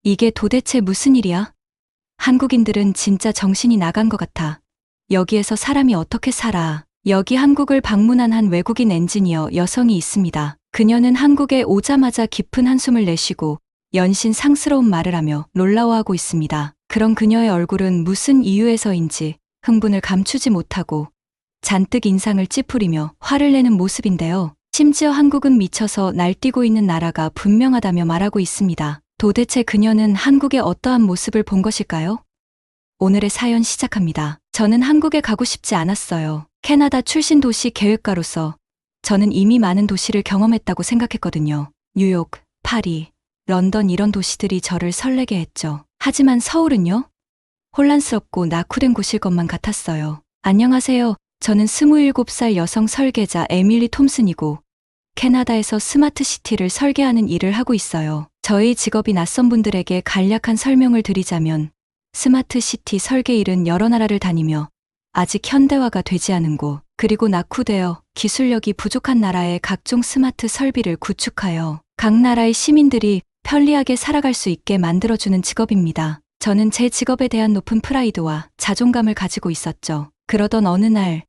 이게 도대체 무슨 일이야? 한국인들은 진짜 정신이 나간 것 같아. 여기에서 사람이 어떻게 살아? 여기 한국을 방문한 한 외국인 엔지니어 여성이 있습니다. 그녀는 한국에 오자마자 깊은 한숨을 내쉬고 연신 상스러운 말을 하며 놀라워하고 있습니다. 그런 그녀의 얼굴은 무슨 이유에서인지 흥분을 감추지 못하고 잔뜩 인상을 찌푸리며 화를 내는 모습인데요. 심지어 한국은 미쳐서 날뛰고 있는 나라가 분명하다며 말하고 있습니다. 도대체 그녀는 한국의 어떠한 모습을 본 것일까요? 오늘의 사연 시작합니다. 저는 한국에 가고 싶지 않았어요. 캐나다 출신 도시 계획가로서 저는 이미 많은 도시를 경험했다고 생각했거든요. 뉴욕, 파리, 런던 이런 도시들이 저를 설레게 했죠. 하지만 서울은요? 혼란스럽고 낙후된 곳일 것만 같았어요. 안녕하세요. 저는 27살 여성 설계자 에밀리 톰슨이고 캐나다에서 스마트 시티를 설계하는 일을 하고 있어요. 저희 직업이 낯선 분들에게 간략한 설명을 드리자면 스마트 시티 설계 일은 여러 나라를 다니며 아직 현대화가 되지 않은 곳, 그리고 낙후되어 기술력이 부족한 나라의 각종 스마트 설비를 구축하여 각 나라의 시민들이 편리하게 살아갈 수 있게 만들어주는 직업입니다. 저는 제 직업에 대한 높은 프라이드와 자존감을 가지고 있었죠. 그러던 어느 날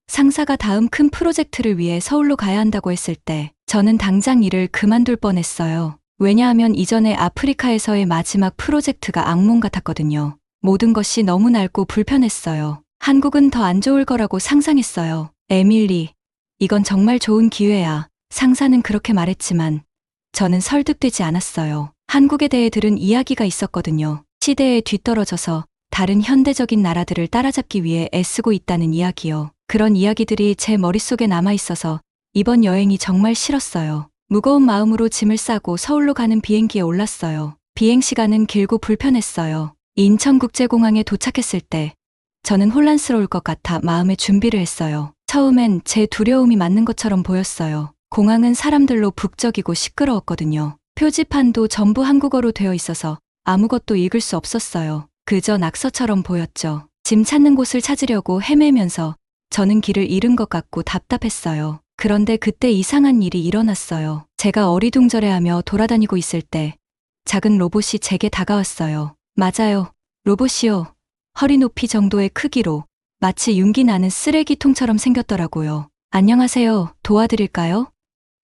상사가 다음 큰 프로젝트를 위해 서울로 가야 한다고 했을 때 저는 당장 일을 그만둘 뻔했어요. 왜냐하면 이전에 아프리카에서의 마지막 프로젝트가 악몽 같았거든요. 모든 것이 너무 낡고 불편했어요. 한국은 더 안 좋을 거라고 상상했어요. 에밀리, 이건 정말 좋은 기회야. 상사는 그렇게 말했지만 저는 설득되지 않았어요. 한국에 대해 들은 이야기가 있었거든요. 시대에 뒤떨어져서 다른 현대적인 나라들을 따라잡기 위해 애쓰고 있다는 이야기요. 그런 이야기들이 제 머릿속에 남아있어서 이번 여행이 정말 싫었어요. 무거운 마음으로 짐을 싸고 서울로 가는 비행기에 올랐어요. 비행 시간은 길고 불편했어요. 인천국제공항에 도착했을 때 저는 혼란스러울 것 같아 마음의 준비를 했어요. 처음엔 제 두려움이 맞는 것처럼 보였어요. 공항은 사람들로 북적이고 시끄러웠거든요. 표지판도 전부 한국어로 되어 있어서 아무것도 읽을 수 없었어요. 그저 낙서처럼 보였죠. 짐 찾는 곳을 찾으려고 헤매면서 저는 길을 잃은 것 같고 답답했어요. 그런데 그때 이상한 일이 일어났어요. 제가 어리둥절해하며 돌아다니고 있을 때 작은 로봇이 제게 다가왔어요. 맞아요. 로봇이요. 허리 높이 정도의 크기로 마치 윤기 나는 쓰레기통처럼 생겼더라고요. 안녕하세요. 도와드릴까요?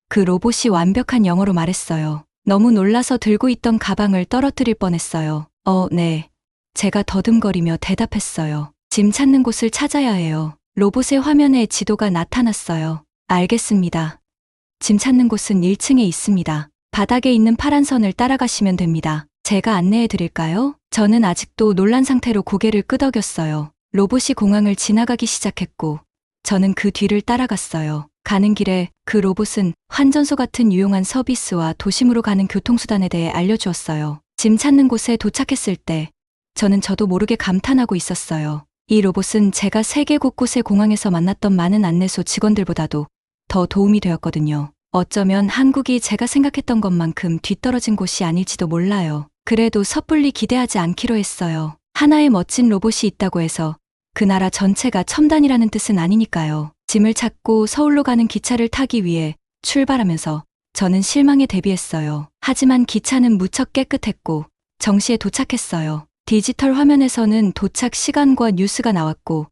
그 로봇이 완벽한 영어로 말했어요. 너무 놀라서 들고 있던 가방을 떨어뜨릴 뻔했어요. 네. 제가 더듬거리며 대답했어요. 짐 찾는 곳을 찾아야 해요. 로봇의 화면에 지도가 나타났어요. 알겠습니다. 짐 찾는 곳은 1층에 있습니다. 바닥에 있는 파란 선을 따라가시면 됩니다. 제가 안내해 드릴까요? 저는 아직도 놀란 상태로 고개를 끄덕였어요. 로봇이 공항을 지나가기 시작했고 저는 그 뒤를 따라갔어요. 가는 길에 그 로봇은 환전소 같은 유용한 서비스와 도심으로 가는 교통수단에 대해 알려주었어요. 짐 찾는 곳에 도착했을 때 저도 모르게 감탄하고 있었어요. 이 로봇은 제가 세계 곳곳의 공항에서 만났던 많은 안내소 직원들보다도 더 도움이 되었거든요. 어쩌면 한국이 제가 생각했던 것만큼 뒤떨어진 곳이 아닐지도 몰라요. 그래도 섣불리 기대하지 않기로 했어요. 하나의 멋진 로봇이 있다고 해서 그 나라 전체가 첨단이라는 뜻은 아니니까요. 짐을 찾고 서울로 가는 기차를 타기 위해 출발하면서 저는 실망에 대비했어요. 하지만 기차는 무척 깨끗했고 정시에 도착했어요. 디지털 화면에서는 도착 시간과 뉴스가 나왔고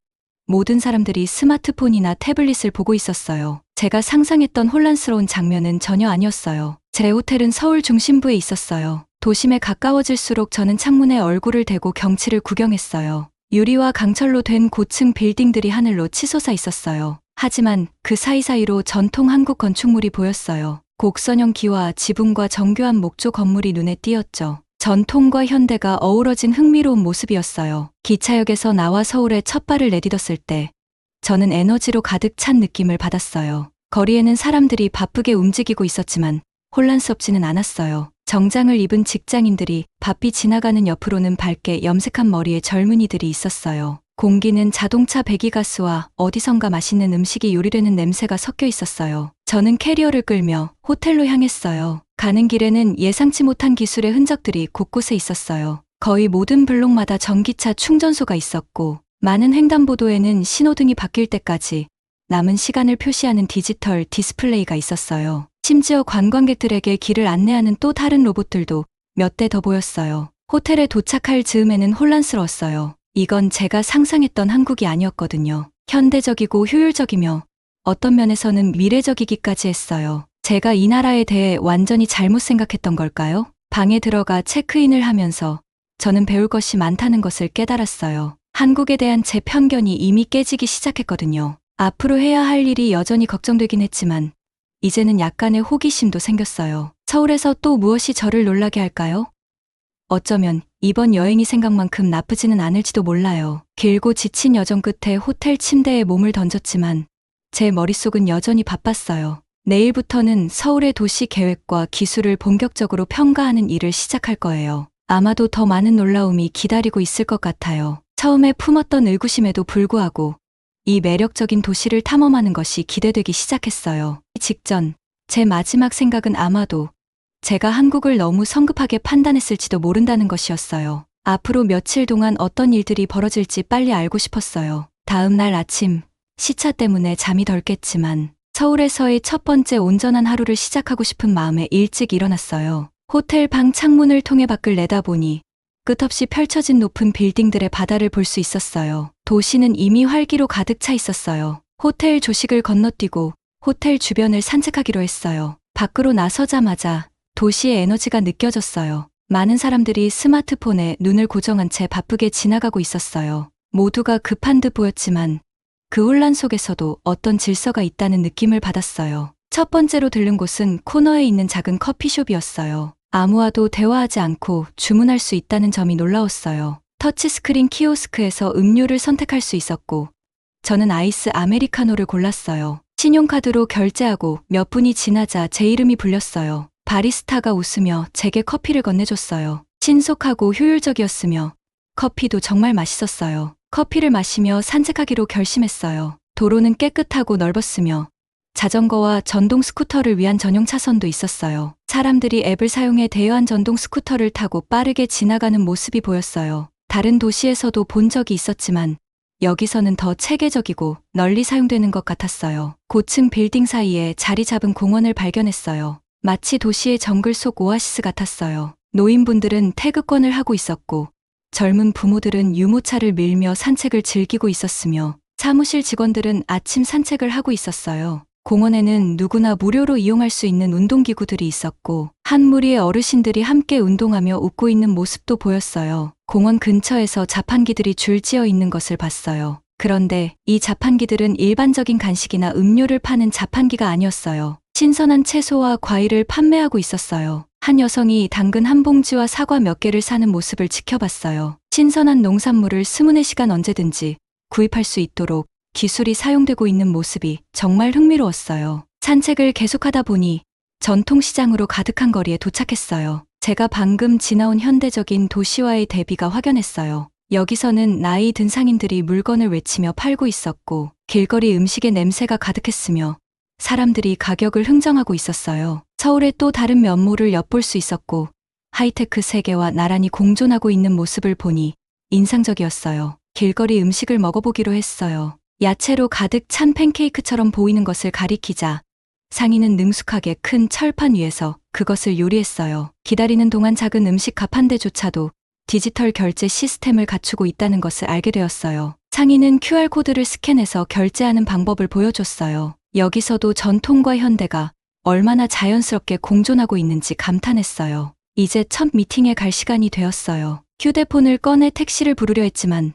모든 사람들이 스마트폰이나 태블릿을 보고 있었어요. 제가 상상했던 혼란스러운 장면은 전혀 아니었어요. 제 호텔은 서울 중심부에 있었어요. 도심에 가까워질수록 저는 창문에 얼굴을 대고 경치를 구경했어요. 유리와 강철로 된 고층 빌딩들이 하늘로 치솟아 있었어요. 하지만 그 사이사이로 전통 한국 건축물이 보였어요. 곡선형 기와 지붕과 정교한 목조 건물이 눈에 띄었죠. 전통과 현대가 어우러진 흥미로운 모습이었어요. 기차역에서 나와 서울에 첫 발을 내딛었을 때 저는 에너지로 가득 찬 느낌을 받았어요. 거리에는 사람들이 바쁘게 움직이고 있었지만 혼란스럽지는 않았어요. 정장을 입은 직장인들이 바삐 지나가는 옆으로는 밝게 염색한 머리의 젊은이들이 있었어요. 공기는 자동차 배기가스와 어디선가 맛있는 음식이 요리되는 냄새가 섞여 있었어요. 저는 캐리어를 끌며 호텔로 향했어요. 가는 길에는 예상치 못한 기술의 흔적들이 곳곳에 있었어요. 거의 모든 블록마다 전기차 충전소가 있었고 많은 횡단보도에는 신호등이 바뀔 때까지 남은 시간을 표시하는 디지털 디스플레이가 있었어요. 심지어 관광객들에게 길을 안내하는 또 다른 로봇들도 몇 대 더 보였어요. 호텔에 도착할 즈음에는 혼란스러웠어요. 이건 제가 상상했던 한국이 아니었거든요. 현대적이고 효율적이며 어떤 면에서는 미래적이기까지 했어요. 제가 이 나라에 대해 완전히 잘못 생각했던 걸까요? 방에 들어가 체크인을 하면서 저는 배울 것이 많다는 것을 깨달았어요. 한국에 대한 제 편견이 이미 깨지기 시작했거든요. 앞으로 해야 할 일이 여전히 걱정되긴 했지만 이제는 약간의 호기심도 생겼어요. 서울에서 또 무엇이 저를 놀라게 할까요? 어쩌면 이번 여행이 생각만큼 나쁘지는 않을지도 몰라요. 길고 지친 여정 끝에 호텔 침대에 몸을 던졌지만 제 머릿속은 여전히 바빴어요. 내일부터는 서울의 도시 계획과 기술을 본격적으로 평가하는 일을 시작할 거예요. 아마도 더 많은 놀라움이 기다리고 있을 것 같아요. 처음에 품었던 의구심에도 불구하고 이 매력적인 도시를 탐험하는 것이 기대되기 시작했어요. 직전 제 마지막 생각은 아마도 제가 한국을 너무 성급하게 판단했을지도 모른다는 것이었어요. 앞으로 며칠 동안 어떤 일들이 벌어질지 빨리 알고 싶었어요. 다음 날 아침 시차 때문에 잠이 덜 깼지만 서울에서의 첫 번째 온전한 하루를 시작하고 싶은 마음에 일찍 일어났어요. 호텔 방 창문을 통해 밖을 내다보니 끝없이 펼쳐진 높은 빌딩들의 바다를 볼 수 있었어요. 도시는 이미 활기로 가득 차 있었어요. 호텔 조식을 건너뛰고 호텔 주변을 산책하기로 했어요. 밖으로 나서자마자 도시의 에너지가 느껴졌어요. 많은 사람들이 스마트폰에 눈을 고정한 채 바쁘게 지나가고 있었어요. 모두가 급한 듯 보였지만 그 혼란 속에서도 어떤 질서가 있다는 느낌을 받았어요. 첫 번째로 들른 곳은 코너에 있는 작은 커피숍이었어요. 아무와도 대화하지 않고 주문할 수 있다는 점이 놀라웠어요. 터치스크린 키오스크에서 음료를 선택할 수 있었고 저는 아이스 아메리카노를 골랐어요. 신용카드로 결제하고 몇 분이 지나자 제 이름이 불렸어요. 바리스타가 웃으며 제게 커피를 건네줬어요. 신속하고 효율적이었으며 커피도 정말 맛있었어요. 커피를 마시며 산책하기로 결심했어요. 도로는 깨끗하고 넓었으며 자전거와 전동 스쿠터를 위한 전용 차선도 있었어요. 사람들이 앱을 사용해 대여한 전동 스쿠터를 타고 빠르게 지나가는 모습이 보였어요. 다른 도시에서도 본 적이 있었지만 여기서는 더 체계적이고 널리 사용되는 것 같았어요. 고층 빌딩 사이에 자리 잡은 공원을 발견했어요. 마치 도시의 정글 속 오아시스 같았어요. 노인분들은 태극권을 하고 있었고 젊은 부모들은 유모차를 밀며 산책을 즐기고 있었으며 사무실 직원들은 아침 산책을 하고 있었어요. 공원에는 누구나 무료로 이용할 수 있는 운동기구들이 있었고 한 무리의 어르신들이 함께 운동하며 웃고 있는 모습도 보였어요. 공원 근처에서 자판기들이 줄지어 있는 것을 봤어요. 그런데 이 자판기들은 일반적인 간식이나 음료를 파는 자판기가 아니었어요. 신선한 채소와 과일을 판매하고 있었어요. 한 여성이 당근 한 봉지와 사과 몇 개를 사는 모습을 지켜봤어요. 신선한 농산물을 24시간 언제든지 구입할 수 있도록 기술이 사용되고 있는 모습이 정말 흥미로웠어요. 산책을 계속하다 보니 전통시장으로 가득한 거리에 도착했어요. 제가 방금 지나온 현대적인 도시와의 대비가 확연했어요. 여기서는 나이 든 상인들이 물건을 외치며 팔고 있었고 길거리 음식의 냄새가 가득했으며 사람들이 가격을 흥정하고 있었어요. 서울의 또 다른 면모를 엿볼 수 있었고 하이테크 세계와 나란히 공존하고 있는 모습을 보니 인상적이었어요. 길거리 음식을 먹어보기로 했어요. 야채로 가득 찬 팬케이크처럼 보이는 것을 가리키자 상인은 능숙하게 큰 철판 위에서 그것을 요리했어요. 기다리는 동안 작은 음식 값 한 대조차도 디지털 결제 시스템을 갖추고 있다는 것을 알게 되었어요. 상인은 QR코드를 스캔해서 결제하는 방법을 보여줬어요. 여기서도 전통과 현대가 얼마나 자연스럽게 공존하고 있는지 감탄했어요. 이제 첫 미팅에 갈 시간이 되었어요. 휴대폰을 꺼내 택시를 부르려 했지만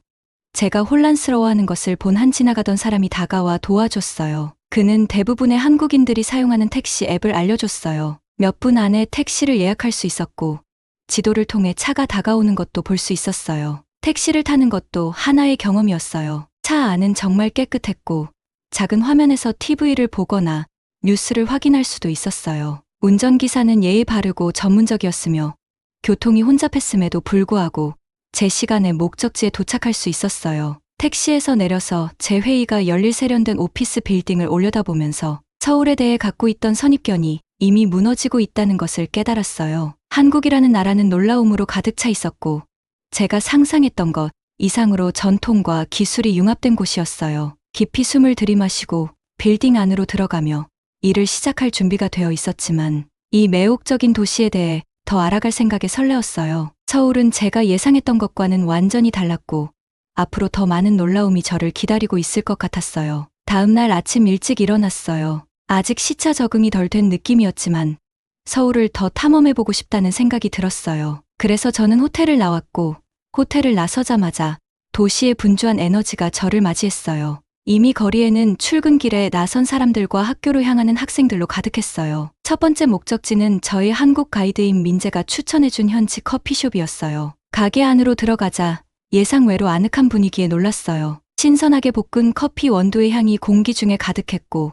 제가 혼란스러워하는 것을 본 한 지나가던 사람이 다가와 도와줬어요. 그는 대부분의 한국인들이 사용하는 택시 앱을 알려줬어요. 몇 분 안에 택시를 예약할 수 있었고 지도를 통해 차가 다가오는 것도 볼 수 있었어요. 택시를 타는 것도 하나의 경험이었어요. 차 안은 정말 깨끗했고 작은 화면에서 TV를 보거나 뉴스를 확인할 수도 있었어요. 운전기사는 예의 바르고 전문적이었으며 교통이 혼잡했음에도 불구하고 제 시간에 목적지에 도착할 수 있었어요. 택시에서 내려서 제 회의가 열릴 세련된 오피스 빌딩을 올려다보면서 서울에 대해 갖고 있던 선입견이 이미 무너지고 있다는 것을 깨달았어요. 한국이라는 나라는 놀라움으로 가득 차 있었고 제가 상상했던 것 이상으로 전통과 기술이 융합된 곳이었어요. 깊이 숨을 들이마시고 빌딩 안으로 들어가며 일을 시작할 준비가 되어 있었지만 이 매혹적인 도시에 대해 더 알아갈 생각에 설레었어요. 서울은 제가 예상했던 것과는 완전히 달랐고 앞으로 더 많은 놀라움이 저를 기다리고 있을 것 같았어요. 다음 날 아침 일찍 일어났어요. 아직 시차 적응이 덜 된 느낌이었지만 서울을 더 탐험해보고 싶다는 생각이 들었어요. 그래서 저는 호텔을 나왔고 호텔을 나서자마자 도시의 분주한 에너지가 저를 맞이했어요. 이미 거리에는 출근길에 나선 사람들과 학교로 향하는 학생들로 가득했어요. 첫 번째 목적지는 저희 한국 가이드인 민재가 추천해준 현지 커피숍이었어요. 가게 안으로 들어가자 예상외로 아늑한 분위기에 놀랐어요. 신선하게 볶은 커피 원두의 향이 공기 중에 가득했고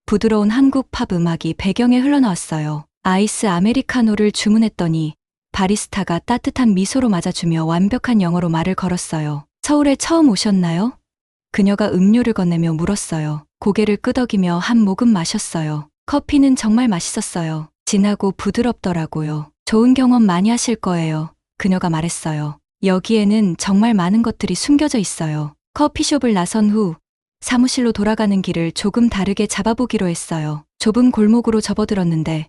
부드러운 한국 팝 음악이 배경에 흘러나왔어요. 아이스 아메리카노를 주문했더니 바리스타가 따뜻한 미소로 맞아주며 완벽한 영어로 말을 걸었어요. 서울에 처음 오셨나요? 그녀가 음료를 건네며 물었어요. 고개를 끄덕이며 한 모금 마셨어요. 커피는 정말 맛있었어요. 진하고 부드럽더라고요. 좋은 경험 많이 하실 거예요. 그녀가 말했어요. 여기에는 정말 많은 것들이 숨겨져 있어요. 커피숍을 나선 후 사무실로 돌아가는 길을 조금 다르게 잡아보기로 했어요. 좁은 골목으로 접어들었는데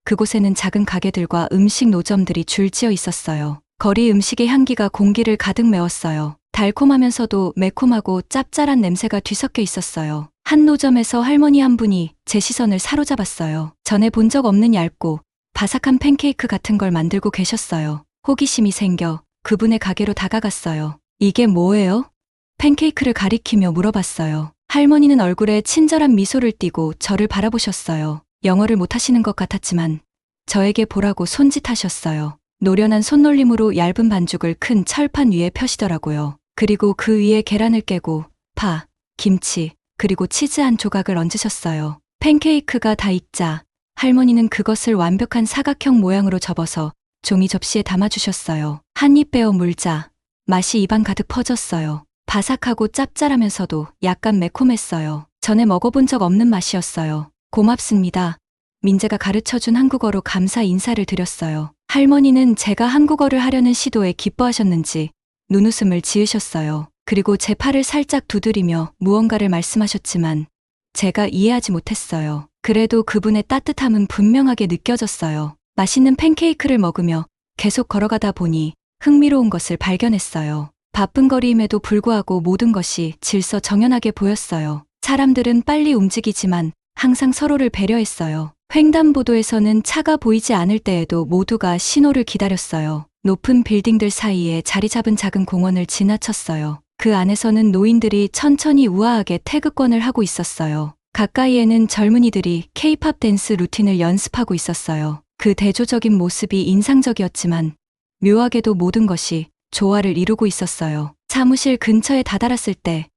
그곳에는 작은 가게들과 음식 노점들이 줄지어 있었어요. 거리 음식의 향기가 공기를 가득 메웠어요. 달콤하면서도 매콤하고 짭짤한 냄새가 뒤섞여 있었어요. 한 노점에서 할머니 한 분이 제 시선을 사로잡았어요. 전에 본 적 없는 얇고 바삭한 팬케이크 같은 걸 만들고 계셨어요. 호기심이 생겨 그분의 가게로 다가갔어요. 이게 뭐예요? 팬케이크를 가리키며 물어봤어요. 할머니는 얼굴에 친절한 미소를 띠고 저를 바라보셨어요. 영어를 못하시는 것 같았지만 저에게 보라고 손짓하셨어요. 노련한 손놀림으로 얇은 반죽을 큰 철판 위에 펴시더라고요. 그리고 그 위에 계란을 깨고 파, 김치, 그리고 치즈 한 조각을 얹으셨어요. 팬케이크가 다 익자 할머니는 그것을 완벽한 사각형 모양으로 접어서 종이 접시에 담아주셨어요. 한 입 베어 물자 맛이 입안 가득 퍼졌어요. 바삭하고 짭짤하면서도 약간 매콤했어요. 전에 먹어본 적 없는 맛이었어요. 고맙습니다. 민재가 가르쳐준 한국어로 감사 인사를 드렸어요. 할머니는 제가 한국어를 하려는 시도에 기뻐하셨는지 눈웃음을 지으셨어요. 그리고 제 팔을 살짝 두드리며 무언가를 말씀하셨지만 제가 이해하지 못했어요. 그래도 그분의 따뜻함은 분명하게 느껴졌어요. 맛있는 팬케이크를 먹으며 계속 걸어가다 보니 흥미로운 것을 발견했어요. 바쁜 거리임에도 불구하고 모든 것이 질서정연하게 보였어요. 사람들은 빨리 움직이지만 항상 서로를 배려했어요. 횡단보도에서는 차가 보이지 않을 때에도 모두가 신호를 기다렸어요. 높은 빌딩들 사이에 자리 잡은 작은 공원을 지나쳤어요. 그 안에서는 노인들이 천천히 우아하게 태극권을 하고 있었어요. 가까이에는 젊은이들이 K-팝 댄스 루틴을 연습하고 있었어요. 그 대조적인 모습이 인상적이었지만 묘하게도 모든 것이 조화를 이루고 있었어요. 사무실 근처에 다다랐을 때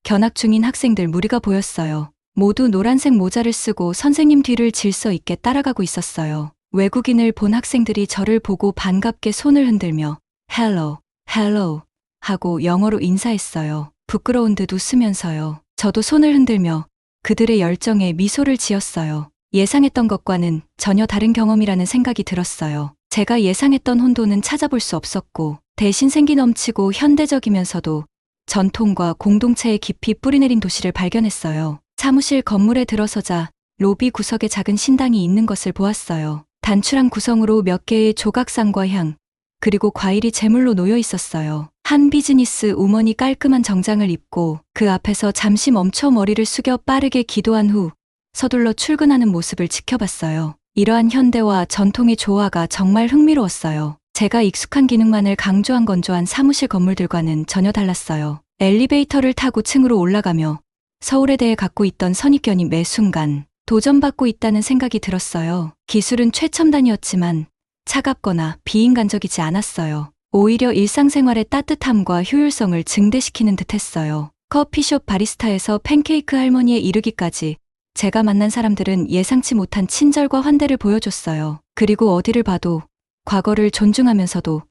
견학 중인 학생들 무리가 보였어요. 모두 노란색 모자를 쓰고 선생님 뒤를 질서 있게 따라가고 있었어요. 외국인을 본 학생들이 저를 보고 반갑게 손을 흔들며 Hello, Hello 하고 영어로 인사했어요. 부끄러운 듯 웃으면서요. 저도 손을 흔들며 그들의 열정에 미소를 지었어요. 예상했던 것과는 전혀 다른 경험이라는 생각이 들었어요. 제가 예상했던 혼돈은 찾아볼 수 없었고 대신 생기 넘치고 현대적이면서도 전통과 공동체의 깊이 뿌리내린 도시를 발견했어요. 사무실 건물에 들어서자 로비 구석에 작은 신당이 있는 것을 보았어요. 단출한 구성으로 몇 개의 조각상과 향, 그리고 과일이 제물로 놓여 있었어요. 한 비즈니스 우먼이 깔끔한 정장을 입고 그 앞에서 잠시 멈춰 머리를 숙여 빠르게 기도한 후 서둘러 출근하는 모습을 지켜봤어요. 이러한 현대와 전통의 조화가 정말 흥미로웠어요. 제가 익숙한 기능만을 강조한 건조한 사무실 건물들과는 전혀 달랐어요. 엘리베이터를 타고 층으로 올라가며 서울에 대해 갖고 있던 선입견이 매 순간 도전받고 있다는 생각이 들었어요. 기술은 최첨단이었지만 차갑거나 비인간적이지 않았어요. 오히려 일상생활의 따뜻함과 효율성을 증대시키는 듯했어요. 커피숍 바리스타에서 팬케이크 할머니에 이르기까지 제가 만난 사람들은 예상치 못한 친절과 환대를 보여줬어요. 그리고 어디를 봐도 과거를 존중하면서도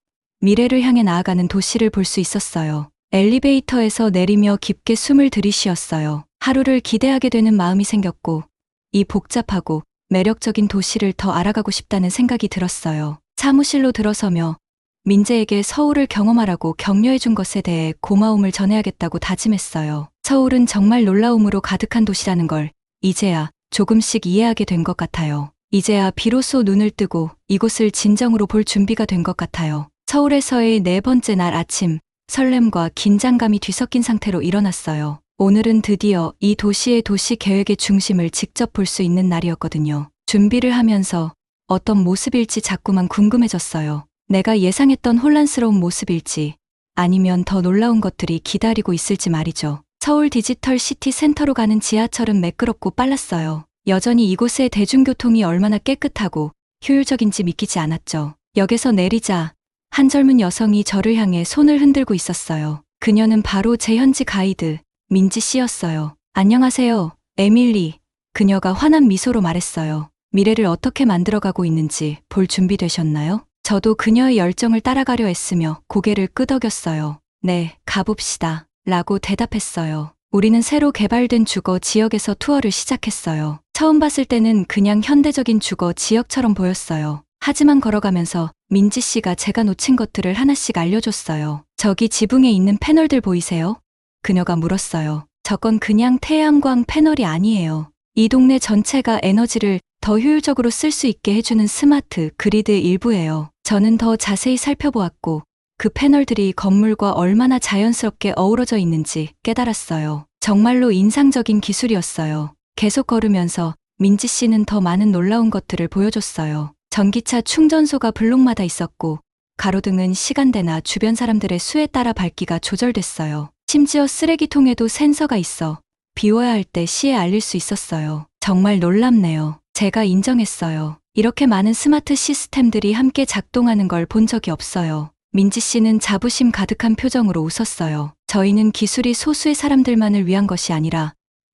미래를 향해 나아가는 도시를 볼 수 있었어요. 엘리베이터에서 내리며 깊게 숨을 들이쉬었어요. 하루를 기대하게 되는 마음이 생겼고 이 복잡하고 매력적인 도시를 더 알아가고 싶다는 생각이 들었어요. 사무실로 들어서며 민재에게 서울을 경험하라고 격려해준 것에 대해 고마움을 전해야겠다고 다짐했어요. 서울은 정말 놀라움으로 가득한 도시라는 걸 이제야 조금씩 이해하게 된 것 같아요. 이제야 비로소 눈을 뜨고 이곳을 진정으로 볼 준비가 된 것 같아요. 서울에서의 네 번째 날 아침, 설렘과 긴장감이 뒤섞인 상태로 일어났어요. 오늘은 드디어 이 도시의 도시 계획의 중심을 직접 볼 수 있는 날이었거든요. 준비를 하면서 어떤 모습일지 자꾸만 궁금해졌어요. 내가 예상했던 혼란스러운 모습일지 아니면 더 놀라운 것들이 기다리고 있을지 말이죠. 서울 디지털 시티 센터로 가는 지하철은 매끄럽고 빨랐어요. 여전히 이곳의 대중교통이 얼마나 깨끗하고 효율적인지 믿기지 않았죠. 역에서 내리자 한 젊은 여성이 저를 향해 손을 흔들고 있었어요. 그녀는 바로 제 현지 가이드 민지 씨였어요. 안녕하세요, 에밀리. 그녀가 환한 미소로 말했어요. 미래를 어떻게 만들어가고 있는지 볼 준비 되셨나요? 저도 그녀의 열정을 따라가려 했으며 고개를 끄덕였어요. 네, 가봅시다. 라고 대답했어요. 우리는 새로 개발된 주거 지역에서 투어를 시작했어요. 처음 봤을 때는 그냥 현대적인 주거 지역처럼 보였어요. 하지만 걸어가면서 민지 씨가 제가 놓친 것들을 하나씩 알려줬어요. 저기 지붕에 있는 패널들 보이세요? 그녀가 물었어요. 저건 그냥 태양광 패널이 아니에요. 이 동네 전체가 에너지를 더 효율적으로 쓸 수 있게 해주는 스마트 그리드 일부예요. 저는 더 자세히 살펴보았고 그 패널들이 건물과 얼마나 자연스럽게 어우러져 있는지 깨달았어요. 정말로 인상적인 기술이었어요. 계속 걸으면서 민지 씨는 더 많은 놀라운 것들을 보여줬어요. 전기차 충전소가 블록마다 있었고 가로등은 시간대나 주변 사람들의 수에 따라 밝기가 조절됐어요. 심지어 쓰레기통에도 센서가 있어 비워야 할 때 시에 알릴 수 있었어요. 정말 놀랍네요. 제가 인정했어요. 이렇게 많은 스마트 시스템들이 함께 작동하는 걸 본 적이 없어요. 민지 씨는 자부심 가득한 표정으로 웃었어요. 저희는 기술이 소수의 사람들만을 위한 것이 아니라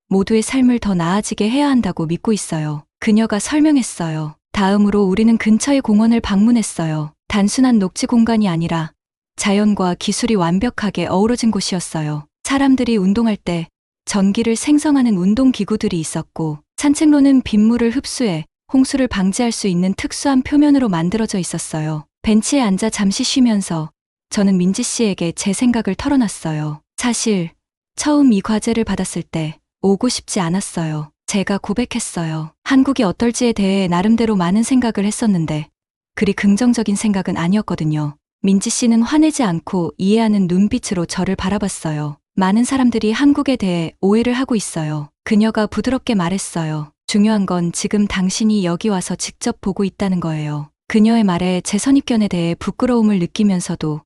모두의 삶을 더 나아지게 해야 한다고 믿고 있어요. 그녀가 설명했어요. 다음으로 우리는 근처의 공원을 방문했어요. 단순한 녹지 공간이 아니라 자연과 기술이 완벽하게 어우러진 곳이었어요. 사람들이 운동할 때 전기를 생성하는 운동기구들이 있었고 산책로는 빗물을 흡수해 홍수를 방지할 수 있는 특수한 표면으로 만들어져 있었어요. 벤치에 앉아 잠시 쉬면서 저는 민지 씨에게 제 생각을 털어놨어요. 사실 처음 이 과제를 받았을 때 오고 싶지 않았어요. 제가 고백했어요. 한국이 어떨지에 대해 나름대로 많은 생각을 했었는데 그리 긍정적인 생각은 아니었거든요. 민지 씨는 화내지 않고 이해하는 눈빛으로 저를 바라봤어요. 많은 사람들이 한국에 대해 오해를 하고 있어요. 그녀가 부드럽게 말했어요. 중요한 건 지금 당신이 여기 와서 직접 보고 있다는 거예요. 그녀의 말에 제 선입견에 대해 부끄러움을 느끼면서도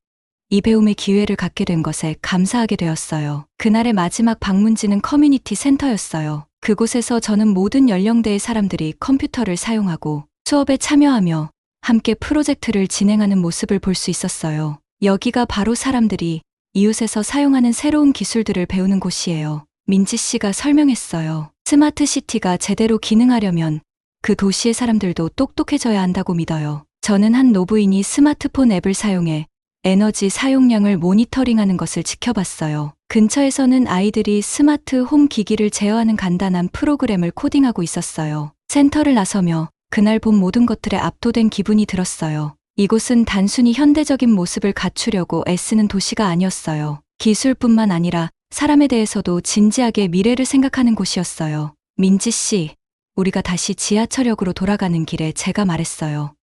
이 배움의 기회를 갖게 된 것에 감사하게 되었어요. 그날의 마지막 방문지는 커뮤니티 센터였어요. 그곳에서 저는 모든 연령대의 사람들이 컴퓨터를 사용하고 수업에 참여하며 함께 프로젝트를 진행하는 모습을 볼 수 있었어요. 여기가 바로 사람들이 이웃에서 사용하는 새로운 기술들을 배우는 곳이에요. 민지 씨가 설명했어요. 스마트 시티가 제대로 기능하려면 그 도시의 사람들도 똑똑해져야 한다고 믿어요. 저는 한 노부인이 스마트폰 앱을 사용해 에너지 사용량을 모니터링하는 것을 지켜봤어요. 근처에서는 아이들이 스마트 홈 기기를 제어하는 간단한 프로그램을 코딩하고 있었어요. 센터를 나서며 그날 본 모든 것들에 압도된 기분이 들었어요. 이곳은 단순히 현대적인 모습을 갖추려고 애쓰는 도시가 아니었어요. 기술뿐만 아니라 사람에 대해서도 진지하게 미래를 생각하는 곳이었어요. 민지 씨, 우리가 다시 지하철역으로 돌아가는 길에 제가 말했어요.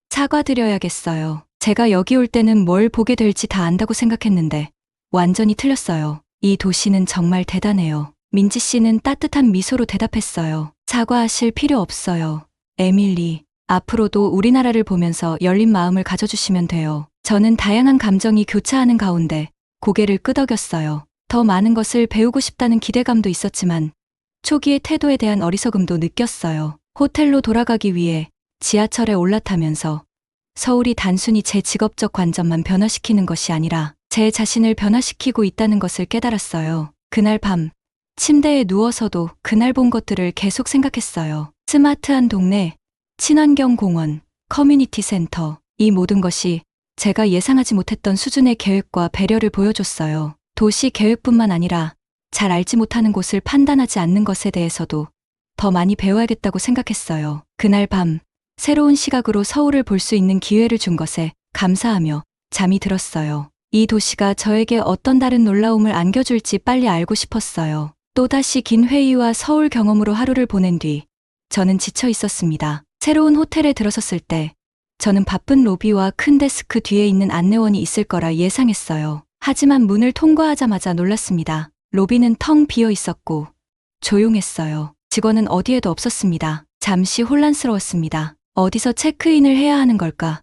사과드려야겠어요. 제가 여기 올 때는 뭘 보게 될지 다 안다고 생각했는데 완전히 틀렸어요. 이 도시는 정말 대단해요. 민지 씨는 따뜻한 미소로 대답했어요. 사과하실 필요 없어요. 에밀리, 앞으로도 우리나라를 보면서 열린 마음을 가져주시면 돼요. 저는 다양한 감정이 교차하는 가운데 고개를 끄덕였어요. 더 많은 것을 배우고 싶다는 기대감도 있었지만 초기의 태도에 대한 어리석음도 느꼈어요. 호텔로 돌아가기 위해 지하철에 올라타면서 서울이 단순히 제 직업적 관점만 변화시키는 것이 아니라 제 자신을 변화시키고 있다는 것을 깨달았어요. 그날 밤 침대에 누워서도 그날 본 것들을 계속 생각했어요. 스마트한 동네, 친환경 공원, 커뮤니티 센터, 이 모든 것이 제가 예상하지 못했던 수준의 계획과 배려를 보여줬어요. 도시 계획뿐만 아니라 잘 알지 못하는 곳을 판단하지 않는 것에 대해서도 더 많이 배워야겠다고 생각했어요. 그날 밤 새로운 시각으로 서울을 볼 수 있는 기회를 준 것에 감사하며 잠이 들었어요. 이 도시가 저에게 어떤 다른 놀라움을 안겨줄지 빨리 알고 싶었어요. 또다시 긴 회의와 서울 경험으로 하루를 보낸 뒤 저는 지쳐 있었습니다. 새로운 호텔에 들어섰을 때 저는 바쁜 로비와 큰 데스크 뒤에 있는 안내원이 있을 거라 예상했어요. 하지만 문을 통과하자마자 놀랐습니다. 로비는 텅 비어 있었고 조용했어요. 직원은 어디에도 없었습니다. 잠시 혼란스러웠습니다. 어디서 체크인을 해야 하는 걸까?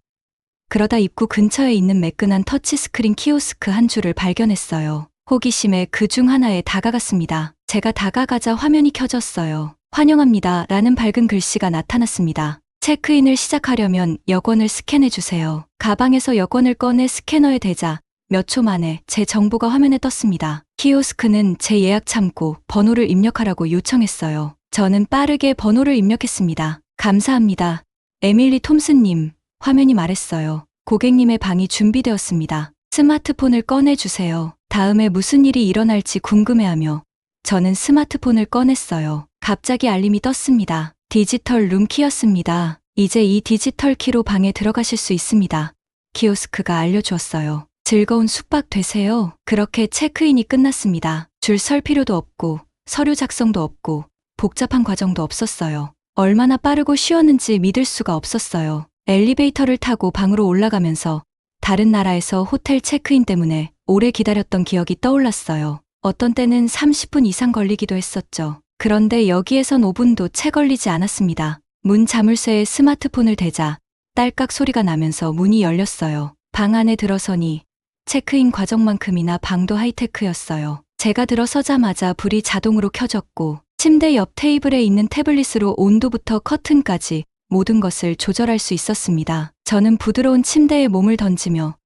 그러다 입구 근처에 있는 매끈한 터치스크린 키오스크 한 줄을 발견했어요. 호기심에 그 중 하나에 다가갔습니다. 제가 다가가자 화면이 켜졌어요. 환영합니다 라는 밝은 글씨가 나타났습니다. 체크인을 시작하려면 여권을 스캔해주세요. 가방에서 여권을 꺼내 스캐너에 대자 몇 초 만에 제 정보가 화면에 떴습니다. 키오스크는 제 예약 참고 번호를 입력하라고 요청했어요. 저는 빠르게 번호를 입력했습니다. 감사합니다. 에밀리 톰슨님, 화면이 말했어요. 고객님의 방이 준비되었습니다. 스마트폰을 꺼내주세요. 다음에 무슨 일이 일어날지 궁금해하며 저는 스마트폰을 꺼냈어요. 갑자기 알림이 떴습니다. 디지털 룸키였습니다. 이제 이 디지털 키로 방에 들어가실 수 있습니다. 키오스크가 알려주었어요. 즐거운 숙박 되세요. 그렇게 체크인이 끝났습니다. 줄 설 필요도 없고 서류 작성도 없고 복잡한 과정도 없었어요. 얼마나 빠르고 쉬웠는지 믿을 수가 없었어요. 엘리베이터를 타고 방으로 올라가면서 다른 나라에서 호텔 체크인 때문에 오래 기다렸던 기억이 떠올랐어요. 어떤 때는 30분 이상 걸리기도 했었죠. 그런데 여기에선 5분도 채 걸리지 않았습니다. 문 자물쇠에 스마트폰을 대자 딸깍 소리가 나면서 문이 열렸어요. 방 안에 들어서니 체크인 과정만큼이나 방도 하이테크였어요. 제가 들어서자마자 불이 자동으로 켜졌고 침대 옆 테이블에 있는 태블릿으로 온도부터 커튼까지 모든 것을 조절할 수 있었습니다. 저는 부드러운 침대에 몸을 던지며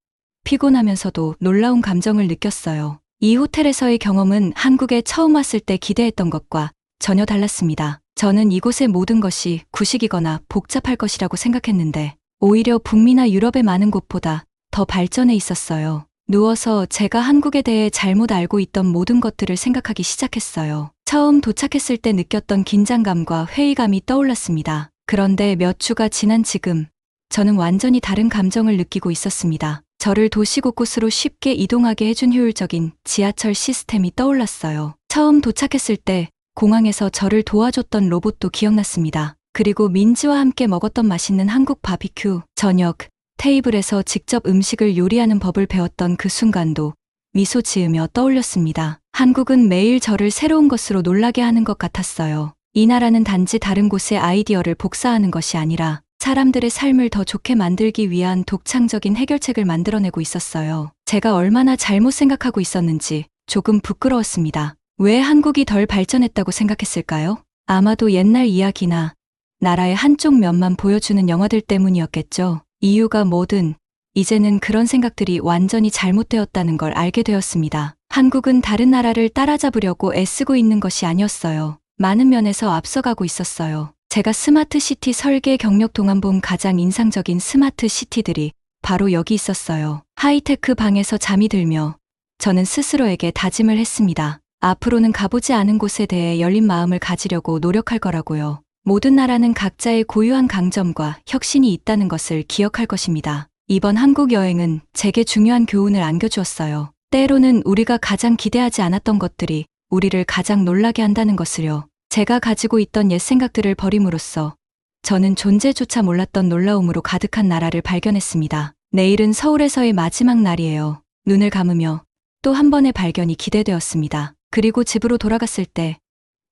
피곤하면서도 놀라운 감정을 느꼈어요. 이 호텔에서의 경험은 한국에 처음 왔을 때 기대했던 것과 전혀 달랐습니다. 저는 이곳의 모든 것이 구식이거나 복잡할 것이라고 생각했는데 오히려 북미나 유럽의 많은 곳보다 더 발전해 있었어요. 누워서 제가 한국에 대해 잘못 알고 있던 모든 것들을 생각하기 시작했어요. 처음 도착했을 때 느꼈던 긴장감과 회의감이 떠올랐습니다. 그런데 몇 주가 지난 지금 저는 완전히 다른 감정을 느끼고 있었습니다. 저를 도시 곳곳으로 쉽게 이동하게 해준 효율적인 지하철 시스템이 떠올랐어요. 처음 도착했을 때 공항에서 저를 도와줬던 로봇도 기억났습니다. 그리고 민지와 함께 먹었던 맛있는 한국 바비큐, 저녁, 테이블에서 직접 음식을 요리하는 법을 배웠던 그 순간도 미소 지으며 떠올렸습니다. 한국은 매일 저를 새로운 것으로 놀라게 하는 것 같았어요. 이 나라는 단지 다른 곳의 아이디어를 복사하는 것이 아니라 사람들의 삶을 더 좋게 만들기 위한 독창적인 해결책을 만들어내고 있었어요. 제가 얼마나 잘못 생각하고 있었는지 조금 부끄러웠습니다. 왜 한국이 덜 발전했다고 생각했을까요? 아마도 옛날 이야기나 나라의 한쪽 면만 보여주는 영화들 때문이었겠죠. 이유가 뭐든 이제는 그런 생각들이 완전히 잘못되었다는 걸 알게 되었습니다. 한국은 다른 나라를 따라잡으려고 애쓰고 있는 것이 아니었어요. 많은 면에서 앞서가고 있었어요. 제가 스마트 시티 설계 경력 동안 본 가장 인상적인 스마트 시티들이 바로 여기 있었어요. 하이테크 방에서 잠이 들며 저는 스스로에게 다짐을 했습니다. 앞으로는 가보지 않은 곳에 대해 열린 마음을 가지려고 노력할 거라고요. 모든 나라는 각자의 고유한 강점과 혁신이 있다는 것을 기억할 것입니다. 이번 한국 여행은 제게 중요한 교훈을 안겨주었어요. 때로는 우리가 가장 기대하지 않았던 것들이 우리를 가장 놀라게 한다는 것을요. 제가 가지고 있던 옛 생각들을 버림으로써 저는 존재조차 몰랐던 놀라움으로 가득한 나라를 발견했습니다. 내일은 서울에서의 마지막 날이에요. 눈을 감으며 또 한 번의 발견이 기대되었습니다. 그리고 집으로 돌아갔을 때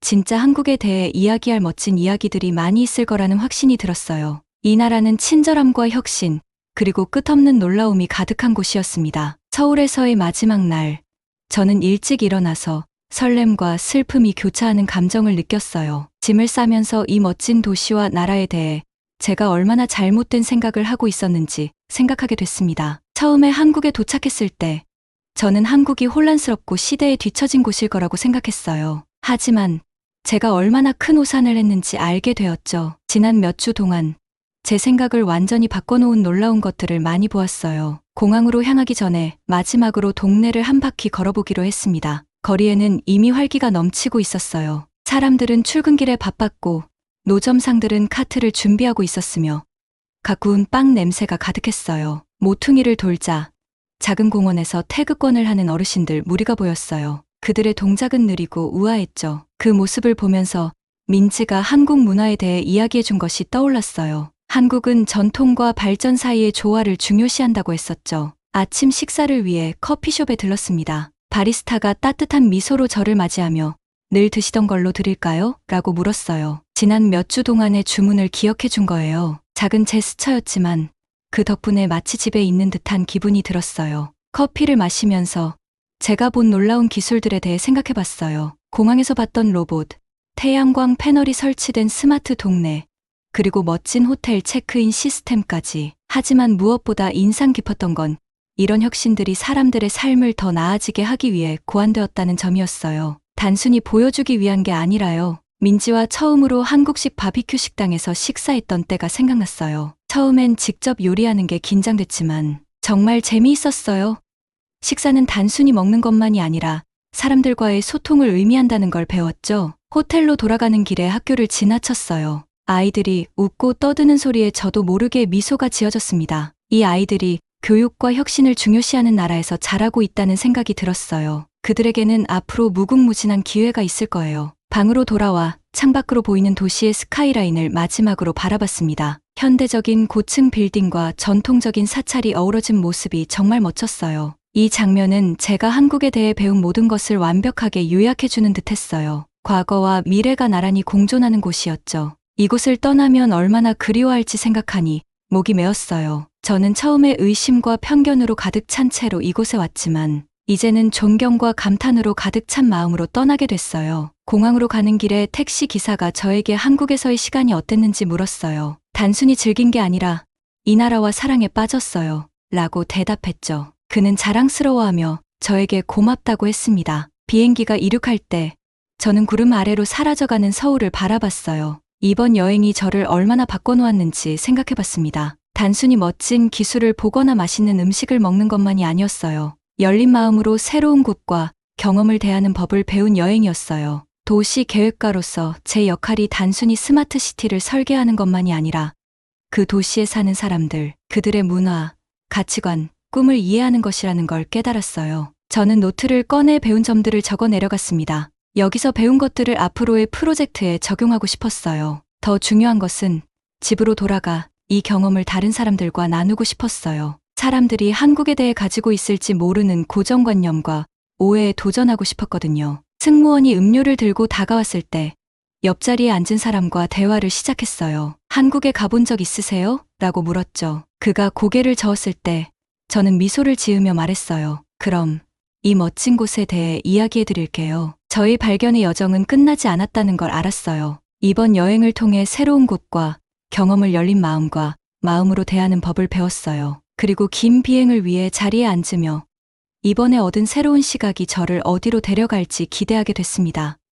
진짜 한국에 대해 이야기할 멋진 이야기들이 많이 있을 거라는 확신이 들었어요. 이 나라는 친절함과 혁신, 그리고 끝없는 놀라움이 가득한 곳이었습니다. 서울에서의 마지막 날, 저는 일찍 일어나서 설렘과 슬픔이 교차하는 감정을 느꼈어요. 짐을 싸면서 이 멋진 도시와 나라에 대해 제가 얼마나 잘못된 생각을 하고 있었는지 생각하게 됐습니다. 처음에 한국에 도착했을 때 저는 한국이 혼란스럽고 시대에 뒤처진 곳일 거라고 생각했어요. 하지만 제가 얼마나 큰 오산을 했는지 알게 되었죠. 지난 몇 주 동안 제 생각을 완전히 바꿔놓은 놀라운 것들을 많이 보았어요. 공항으로 향하기 전에 마지막으로 동네를 한 바퀴 걸어보기로 했습니다. 거리에는 이미 활기가 넘치고 있었어요. 사람들은 출근길에 바빴고 노점상들은 카트를 준비하고 있었으며 갓 구운 빵 냄새가 가득했어요. 모퉁이를 돌자 작은 공원에서 태극권을 하는 어르신들 무리가 보였어요. 그들의 동작은 느리고 우아했죠. 그 모습을 보면서 민지가 한국 문화에 대해 이야기해 준 것이 떠올랐어요. 한국은 전통과 발전 사이의 조화를 중요시한다고 했었죠. 아침 식사를 위해 커피숍에 들렀습니다. 바리스타가 따뜻한 미소로 저를 맞이하며 늘 드시던 걸로 드릴까요? 라고 물었어요. 지난 몇 주 동안의 주문을 기억해 준 거예요. 작은 제스처였지만 그 덕분에 마치 집에 있는 듯한 기분이 들었어요. 커피를 마시면서 제가 본 놀라운 기술들에 대해 생각해 봤어요. 공항에서 봤던 로봇, 태양광 패널이 설치된 스마트 동네, 그리고 멋진 호텔 체크인 시스템까지. 하지만 무엇보다 인상 깊었던 건 이런 혁신들이 사람들의 삶을 더 나아지게 하기 위해 고안되었다는 점이었어요. 단순히 보여주기 위한 게 아니라요. 민지와 처음으로 한국식 바비큐 식당에서 식사했던 때가 생각났어요. 처음엔 직접 요리하는 게 긴장됐지만 정말 재미있었어요. 식사는 단순히 먹는 것만이 아니라 사람들과의 소통을 의미한다는 걸 배웠죠. 호텔로 돌아가는 길에 학교를 지나쳤어요. 아이들이 웃고 떠드는 소리에 저도 모르게 미소가 지어졌습니다. 이 아이들이 교육과 혁신을 중요시하는 나라에서 자라고 있다는 생각이 들었어요. 그들에게는 앞으로 무궁무진한 기회가 있을 거예요. 방으로 돌아와 창밖으로 보이는 도시의 스카이라인을 마지막으로 바라봤습니다. 현대적인 고층 빌딩과 전통적인 사찰이 어우러진 모습이 정말 멋졌어요. 이 장면은 제가 한국에 대해 배운 모든 것을 완벽하게 요약해주는 듯했어요. 과거와 미래가 나란히 공존하는 곳이었죠. 이곳을 떠나면 얼마나 그리워할지 생각하니 목이 메었어요. 저는 처음에 의심과 편견으로 가득 찬 채로 이곳에 왔지만 이제는 존경과 감탄으로 가득 찬 마음으로 떠나게 됐어요. 공항으로 가는 길에 택시 기사가 저에게 한국에서의 시간이 어땠는지 물었어요. 단순히 즐긴 게 아니라 이 나라와 사랑에 빠졌어요. 라고 대답했죠. 그는 자랑스러워하며 저에게 고맙다고 했습니다. 비행기가 이륙할 때 저는 구름 아래로 사라져가는 서울을 바라봤어요. 이번 여행이 저를 얼마나 바꿔놓았는지 생각해봤습니다. 단순히 멋진 기술을 보거나 맛있는 음식을 먹는 것만이 아니었어요. 열린 마음으로 새로운 곳과 경험을 대하는 법을 배운 여행이었어요. 도시 계획가로서 제 역할이 단순히 스마트 시티를 설계하는 것만이 아니라 그 도시에 사는 사람들, 그들의 문화, 가치관, 꿈을 이해하는 것이라는 걸 깨달았어요. 저는 노트를 꺼내 배운 점들을 적어 내려갔습니다. 여기서 배운 것들을 앞으로의 프로젝트에 적용하고 싶었어요. 더 중요한 것은 집으로 돌아가 이 경험을 다른 사람들과 나누고 싶었어요. 사람들이 한국에 대해 가지고 있을지 모르는 고정관념과 오해에 도전하고 싶었거든요. 승무원이 음료를 들고 다가왔을 때 옆자리에 앉은 사람과 대화를 시작했어요. 한국에 가본 적 있으세요? 라고 물었죠. 그가 고개를 저었을 때 저는 미소를 지으며 말했어요. 그럼 이 멋진 곳에 대해 이야기해 드릴게요. 저희 발견의 여정은 끝나지 않았다는 걸 알았어요. 이번 여행을 통해 새로운 곳과 경험을 열린 마음과 마음으로 대하는 법을 배웠어요. 그리고 긴 비행을 위해 자리에 앉으며 이번에 얻은 새로운 시각이 저를 어디로 데려갈지 기대하게 됐습니다.